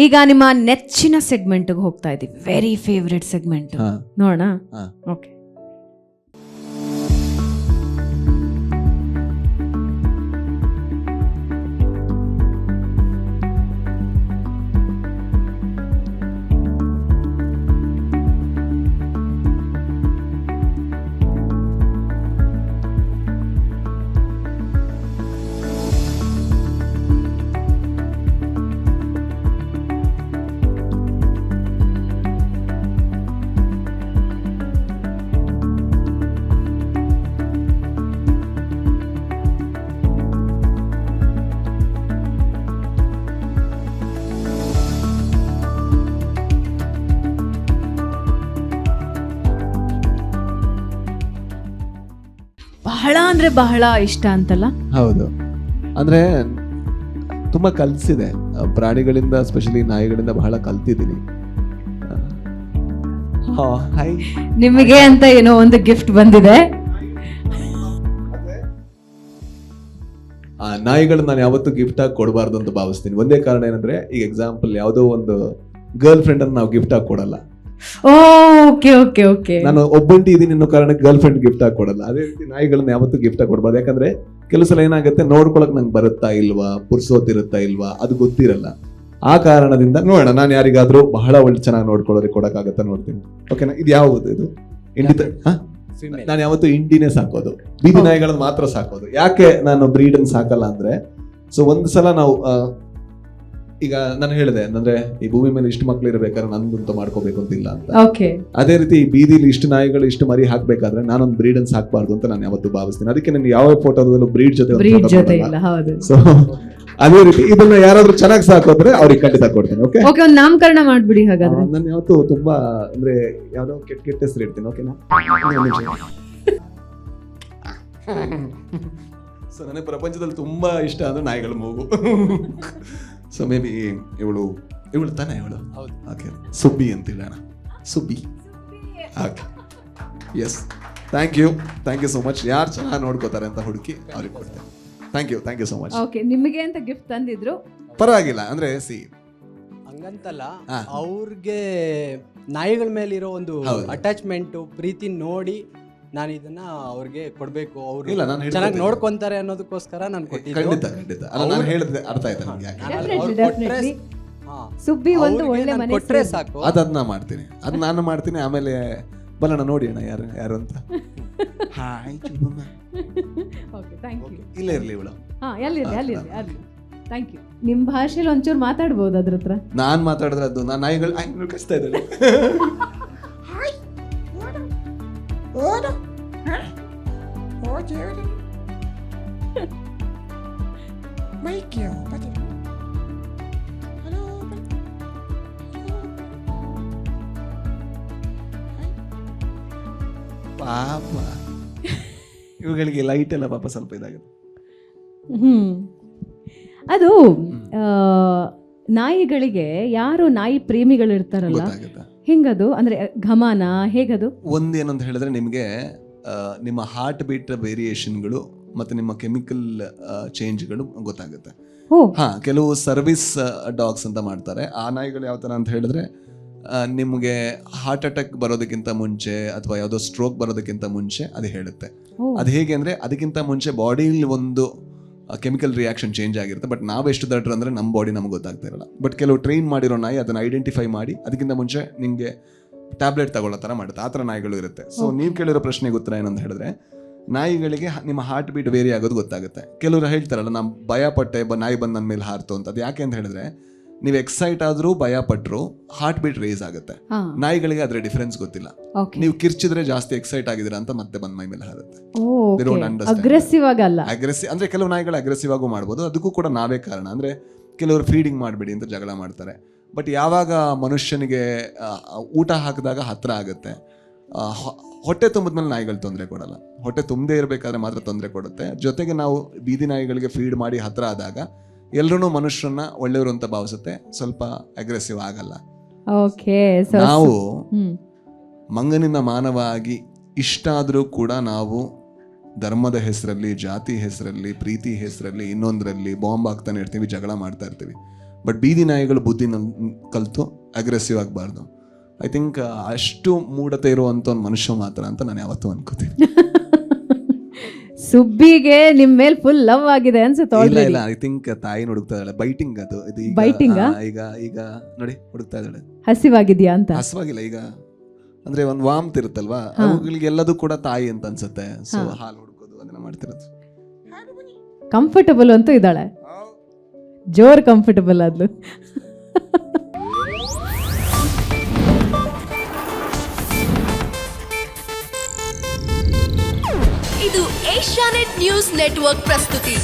ಈಗ ನಿಮ್ಮ ನೆಚ್ಚಿನ ಸೆಗ್ಮೆಂಟ್ಗೆ ಹೋಗ್ತಾ ಇದ್ದೀವಿ. ವೆರಿ ಫೇವ್ರೆಟ್ ಸೆಗ್ಮೆಂಟ್ ನೋಡೋಣ. ಓಕೆ, ಬಹಳ ಅಂದ್ರೆ ಬಹಳ ಇಷ್ಟ ಅಂತಲ್ಲ? ಹೌದು, ಅಂದ್ರೆ ತುಂಬಾ ಕಲ್ಸಿದೆ ಪ್ರಾಣಿಗಳಿಂದ, ಸ್ಪೆಷಲಿ ನಾಯಿಗಳಿಂದ ಬಹಳ ಕಲ್ತಿದ್ದೀನಿ. ನಿಮಗೆ ಅಂತ ಏನೋ ಒಂದು ಗಿಫ್ಟ್ ಬಂದಿದೆ. ನಾಯಿಗಳನ್ನ ನಾನು ಯಾವತ್ತೂ ಗಿಫ್ಟ್ ಆಗಿ ಕೊಡಬಾರ್ದು ಅಂತ ಭಾವಿಸ್ತೀನಿ. ಒಂದೇ ಕಾರಣ ಏನಂದ್ರೆ, ಈಗ ಎಕ್ಸಾಂಪಲ್ ಯಾವುದೋ ಒಂದು ಗರ್ಲ್ ಫ್ರೆಂಡ್ ಅನ್ನು ನಾವು ಗಿಫ್ಟ್ ಆಗಿ ಕೊಡಲ್ಲ. Okay okay okay. ನಾನು ಒಬ್ಬಂಟಿ ಇದೀನಿ ಅನ್ನೋ ಕಾರಣಕ್ಕೆ ಗರ್ಲ್ ಫ್ರೆಂಡ್ ಗಿಫ್ಟ್ ಆಗಿ ಕೊಡಲ್ಲ. ಅದೇ ರೀತಿ ನಾಯಿಗಳನ್ನ ಯಾವತ್ತೂ ಗಿಫ್ಟ್ ಆಗಿ ಕೊಡಬಾರ್ದು. ಯಾಕಂದ್ರೆ ಕೆಲವು ಸಲ ಏನಾಗುತ್ತೆ, ನೋಡ್ಕೊಳಕ್ ನಂಗೆ ಬರುತ್ತಾ ಇಲ್ವಾ, ಪುರ್ಸೋತಿರುತ್ತಾ ಇಲ್ವಾ, ಅದು ಗೊತ್ತಿರಲ್ಲ. ಆ ಕಾರಣದಿಂದ ನೋಡೋಣ, ನಾನು ಯಾರಿಗಾದ್ರೂ ಬಹಳ ಒಳ್ಳೆ ಚೆನ್ನಾಗಿ ನೋಡ್ಕೊಳ್ಳೋದಕ್ಕೆ ಕೊಡಕ್ಕಾಗತ್ತಾ ನೋಡ್ತೀನಿ. ಓಕೆನಾ? ಇದು ಯಾವುದು ಇದು ಇಂಡಿ? ನಾನು ಯಾವತ್ತು ಇಂಡಿನೇ ಸಾಕೋದು, ಬೀದಿ ನಾಯಿಗಳನ್ನ ಮಾತ್ರ ಸಾಕೋದು. ಯಾಕೆ ನಾನು ಬ್ರೀಡ್ ಅನ್ನು ಸಾಕಲ್ಲ ಅಂದ್ರೆ, ಸೊ ಒಂದ್ ಸಲ ನಾವು ಈಗ ನಾನು ಹೇಳಿದೆ ಅಂದ್ರೆ, ಈ ಭೂಮಿ ಮೇಲೆ ಇಷ್ಟು ಮಕ್ಳು ಇರಬೇಕಾದ್ರೆ ನಂದಂತ ಮಾಡ್ಕೋಬೇಕು ಅಂತಿಲ್ಲ ಅಂತ. ಅದೇ ರೀತಿ ಈ ಬೀದಿಲಿ ಇಷ್ಟು ನಾಯಿಗಳು ಇಷ್ಟು ಮರಿ ಹಾಕ್ಬೇಕಾದ್ರೆ ನಾನೊಂದು ಬ್ರೀಡ್ ಅನ್ನು ಸಾಕಬಾರ್ದು ಅಂತ ನಾನು ಯಾವತ್ತು ಭಾವಿಸ್ತೀನಿ. ಅದಕ್ಕೆ ನಾನು ಯಾವ ಫೋಟೋದಲ್ಲೂ ಬ್ರೀಡ್ ಜೊತೆ ಸೊ ಅದೇ ರೀತಿ ಇದನ್ನ ಯಾರಾದ್ರೂ ಚೆನ್ನಾಗಿ ಸಾಕೋದ್ರೆ ಅವ್ರಿಗೆ ಖಂಡಿತ ಕೊಡ್ತೀನಿ. ಓಕೆ, ಒಂದು ನಾಮಕರಣ ಮಾಡ್ಬಿಡಿ ಹಾಗಾದ್ರೆ. ನಾನು ಯಾವತ್ತು ತುಂಬಾ ಅಂದ್ರೆ ಯಾವ್ದೋ ಕೆಟ್ಟ ಹೆಸರು ಇಡ್ತೀನಿ. ಓಕೆನಾ? ಸೊ ನನಗೆ ಪ್ರಪಂಚದಲ್ಲಿ ತುಂಬಾ ಇಷ್ಟ ಅಂದ್ರೆ ನಾಯಿಗಳ ಮೂಗು. ಸೊ ಮೇ ಬಿ ಇವಳು ತಾನೇ ಇವಳು? ಓಕೆ, ಸುಬ್ಬಿ ಅಂತ ಹೇಳೋಣ. Subbi. Okay, yes, thank you so much. ಯಾರು ಚೆನ್ನಾಗಿ ನೋಡ್ಕೋತಾರೆ ಅಂತ ಹುಡುಕಿ ಅವ್ರಿಗೆ ಕೊಡ್ತೇನೆ. Thank you so much. Okay, ನಿಮಗೆ ಅಂತ ಗಿಫ್ಟ್ ತಂದಿದ್ರು, ಪರವಾಗಿಲ್ಲ. ಅಂದ್ರೆ ಹಂಗಂತಲ್ಲ, ಅವ್ರಿಗೆ ನಾಯಿಗಳ ಮೇಲಿರೋ ಒಂದು ಅಟ್ಯಾಚ್ಮೆಂಟ್, ಪ್ರೀತಿ ನೋಡಿ ನಾನು ಇದನ್ನ ಅವ್ರಿಗೆ ಕೊಡ್ಬೇಕು, ಅವ್ರು ಚೆನ್ನಾಗಿ ನೋಡ್ಕೊಂತಾರೆ ಅನ್ನೋದಕ್ಕೋಸ್ಕರ ನಾನು ಖಂಡಿತ ನಾನು ಹೇಳಿದ್ರೆ ಅರ್ಥ ಆಯ್ತು ನನಗೆ. ಸುಬ್ಬಿ ಒಂದು ಒಳ್ಳೆ ಮನೆ ಕೊಟ್ರೆ ಸಾಕು, ಅದನ್ನ ಮಾಡ್ತೀನಿ, ಅದು ನಾನು ಮಾಡ್ತೀನಿ. ಆಮೇಲೆ ಬರೋಣ, ನೋಡಿ ಅಣ್ಣ ಯಾರು ಅಂತ. ಇಲ್ಲ ಇರ್ಲಿ ಇವಳು. Thank you. ನಿಮ್ ಭಾಷೆಲಿ ಒಂಚೂರು ಮಾತಾಡ್ಬೋದು ಅದ್ರ ಹತ್ರ. ನಾನ್ ಮಾತಾಡಿದ್ರೆ ಅದು ನಾನು ನಾಯಿಗಳು ಕಚ್ತಾ ಇದ್ದಾರೆ. ಪಾಪ ಇವುಗಳಿಗೆ ಲೈಟ್ ಎಲ್ಲ ಪಾಪ ಸ್ವಲ್ಪ ಇದಾಗುತ್ತೆ. ಅದು ನಾಯಿಗಳಿಗೆ ಯಾರು ನಾಯಿ ಪ್ರೇಮಿಗಳಿರ್ತಾರಲ್ಲ, ಹೆಂಗದು ಅಂದ್ರೆ ಘಮಾನ ಹೇಗದು? ಒಂದೇನಂತ ಹೇಳಿದ್ರೆ, ನಿಮಗೆ ನಿಮ್ಮ ಹಾರ್ಟ್ ಬೀಟ್ ವೇರಿಯೇಷನ್ಗಳು ಮತ್ತೆ ನಿಮ್ಮ ಕೆಮಿಕಲ್ ಚೇಂಜ್ಗಳು ಗೊತ್ತಾಗುತ್ತೆ. ಕೆಲವು ಸರ್ವಿಸ್ ಡಾಗ್ಸ್ ಅಂತ ಮಾಡ್ತಾರೆ. ಆ ನಾಯಿಗಳು ಯಾವ ತರ ಅಂತ ಹೇಳಿದ್ರೆ, ನಿಮಗೆ ಹಾರ್ಟ್ ಅಟ್ಯಾಕ್ ಬರೋದಕ್ಕಿಂತ ಮುಂಚೆ ಅಥವಾ ಯಾವುದೋ ಸ್ಟ್ರೋಕ್ ಬರೋದಕ್ಕಿಂತ ಮುಂಚೆ ಅದು ಹೇಳುತ್ತೆ. ಅದು ಹೇಗೆ ಅಂದ್ರೆ, ಅದಕ್ಕಿಂತ ಮುಂಚೆ ಬಾಡಿಲಿ ಒಂದು ಕೆಮಿಕಲ್ ರಿಯಾಕ್ಷನ್ ಚೇಂಜ್ ಆಗಿರುತ್ತೆ. ಬಟ್ ನಾವು ಎಷ್ಟು ದಡ್ರು ಅಂದ್ರೆ ನಮ್ಮ ಬಾಡಿ ನಮ್ಗೆ ಗೊತ್ತಾಗ್ತಾ ಇರಲ್ಲ. ಬಟ್ ಕೆಲವು ಟ್ರೈನ್ ಮಾಡಿರೋ ನಾಯಿ ಅದನ್ನ ಐಡೆಂಟಿಫೈ ಮಾಡಿ ಅದಕ್ಕಿಂತ ಮುಂಚೆ ನಿಮಗೆ ಟ್ಯಾಬ್ಲೆಟ್ ತಗೊಳ್ಳೋ ತರ ಮಾಡುತ್ತೆ. ಆ ಥರ ನಾಯಿಗಳು ಇರುತ್ತೆ. ಸೊ ನೀವು ಕೇಳಿರೋ ಪ್ರಶ್ನೆಗೆ ಉತ್ತರ ಏನಂತ ಹೇಳಿದ್ರೆ, ನಾಯಿಗಳಿಗೆ ನಿಮ್ಮ ಹಾರ್ಟ್ ಬೀಟ್ ವೇರಿ ಆಗೋದು ಗೊತ್ತಾಗುತ್ತೆ. ಕೆಲವರು ಹೇಳ್ತಾರಲ್ಲ, ನಾನು ಭಯ ಪಟ್ಟೆ, ನಾಯಿ ಬಂದು ನನ್ನ ಮೇಲೆ ಹಾರ್ತು ಅಂತ. ಅದು ಯಾಕೆ ಅಂತ ಹೇಳಿದ್ರೆ, ನೀವು ಎಕ್ಸೈಟ್ ಆದ್ರೂ ಭಯ ಪಟ್ರು ಹಾರ್ಟ್ ಬೀಟ್ ರೇಸ್ ಆಗುತ್ತೆ. ನಾಯಿಗಳಿಗೆ ಅದ್ರ ಡಿಫರೆನ್ಸ್ ಗೊತ್ತಿಲ್ಲ. ನೀವು ಕಿರ್ಚಿದ್ರೆ ಜಾಸ್ತಿ ಎಕ್ಸೈಟ್ ಆಗಿದ್ದೀರಾ ಅಂತ ಮತ್ತೆ ಬಂದ್ ಮೈ ಮೇಲೆ ಹಾರುತ್ತೆ. ಅಗ್ರೆಸಿವ್ ಅಂದ್ರೆ ಕೆಲವು ನಾಯಿಗಳು ಅಗ್ರೆಸಿವ್ ಆಗು ಮಾಡ್ಬೋದು. ಅದಕ್ಕೂ ಕೂಡ ನಾವೇ ಕಾರಣ. ಅಂದ್ರೆ ಕೆಲವರು ಫೀಡಿಂಗ್ ಮಾಡಬೇಡಿ ಅಂತ ಜಗಳ ಮಾಡ್ತಾರೆ. ಬಟ್ ಯಾವಾಗ ಮನುಷ್ಯನಿಗೆ ಊಟ ಹಾಕಿದಾಗ ಹತ್ರ ಆಗುತ್ತೆ, ಹೊಟ್ಟೆ ತುಂಬಿದ್ಮೇಲೆ ನಾಯಿಗಳು ತೊಂದರೆ ಕೊಡಲ್ಲ. ಹೊಟ್ಟೆ ತುಂಬದೇ ಇರಬೇಕಾದ್ರೆ ಮಾತ್ರ ತೊಂದರೆ ಕೊಡುತ್ತೆ. ಜೊತೆಗೆ ನಾವು ಬೀದಿ ನಾಯಿಗಳಿಗೆ ಫೀಡ್ ಮಾಡಿ ಹತ್ರ ಆದಾಗ ಎಲ್ಲರೂ ಮನುಷ್ಯರನ್ನ ಒಳ್ಳೆಯವರು ಅಂತ ಭಾವಿಸುತ್ತೆ, ಸ್ವಲ್ಪ ಅಗ್ರೆಸಿವ್ ಆಗಲ್ಲ. ನಾವು ಮಂಗನಿಂದ ಮಾನವ ಆಗಿ ಇಷ್ಟ ಆದರೂ ಕೂಡ ನಾವು ಧರ್ಮದ ಹೆಸರಲ್ಲಿ, ಜಾತಿ ಹೆಸರಲ್ಲಿ, ಪ್ರೀತಿ ಹೆಸರಲ್ಲಿ, ಇನ್ನೊಂದರಲ್ಲಿ ಬಾಂಬ್ ಹಾಕ್ತಾನೆ ಇರ್ತೀವಿ, ಜಗಳ ಮಾಡ್ತಾ ಇರ್ತೀವಿ. ಬಟ್ ಬೀದಿ ನಾಯಿಗಳು ಬುದ್ಧಿ ಕಲಿತು ಅಗ್ರೆಸಿವ್ ಆಗಬಾರ್ದು. ಐ ಥಿಂಕ್ ಅಷ್ಟು ಮೂಢತೆ ಇರುವಂಥ ಒಂದು ಮನುಷ್ಯ ಮಾತ್ರ ಅಂತ ನಾನು ಯಾವತ್ತೂ ಅನ್ಕೋತೀನಿ. ಸುಬ್ಬಿಗೆ ನಿಮ್ ಮೇಲೆ ಫುಲ್ ಲವ್ ಆಗಿದೆ ಅನ್ಸುತ್ತೆ. ಇಲ್ಲ ಐ ಥಿಂಕ್ ತಾಯಿ ಹುಡುಕ್ತಾ ಇದ್ದಾಳೆ. ಬೈಟಿಂಗ್ ಅದು ಇದು ಈಗ Biting ಆ? ಈಗ ನೋಡಿ ಹುಡುಕ್ತಾ ಇದ್ದಾಳೆ. ಹಸಿವಾಗಿದ್ಯಾ ಅಂತ. ಹಸುವಾಗಿಲ್ಲ, ಈಗ ಅಂದ್ರೆ ಒಂದು ವಾಮ್ತ್ ಇರುತ್ತಲ್ವಾ, ಅವುಗಳಿಗೆ ಎಲ್ಲದೂ ಕೂಡ ತಾಯಿ ಅಂತ ಅನ್ಸುತ್ತೆ. ಸೊ ಹಾಲು ಹುಡುಕೋದು ಅದನ್ನ ಮಾಡ್ತಿರೋದು. ಕಂಫರ್ಟಬಲ್ ಅಂತೂ ಇದ್ದಾಳೆ, ಜೋರ್ ಕಂಫರ್ಟಬಲ್ ಆದ್ಲು. ಇದು ಏಷ್ಯಾನೆಟ್ ನ್ಯೂಸ್ ನೆಟ್ವರ್ಕ್ ಪ್ರಸ್ತುತಿ.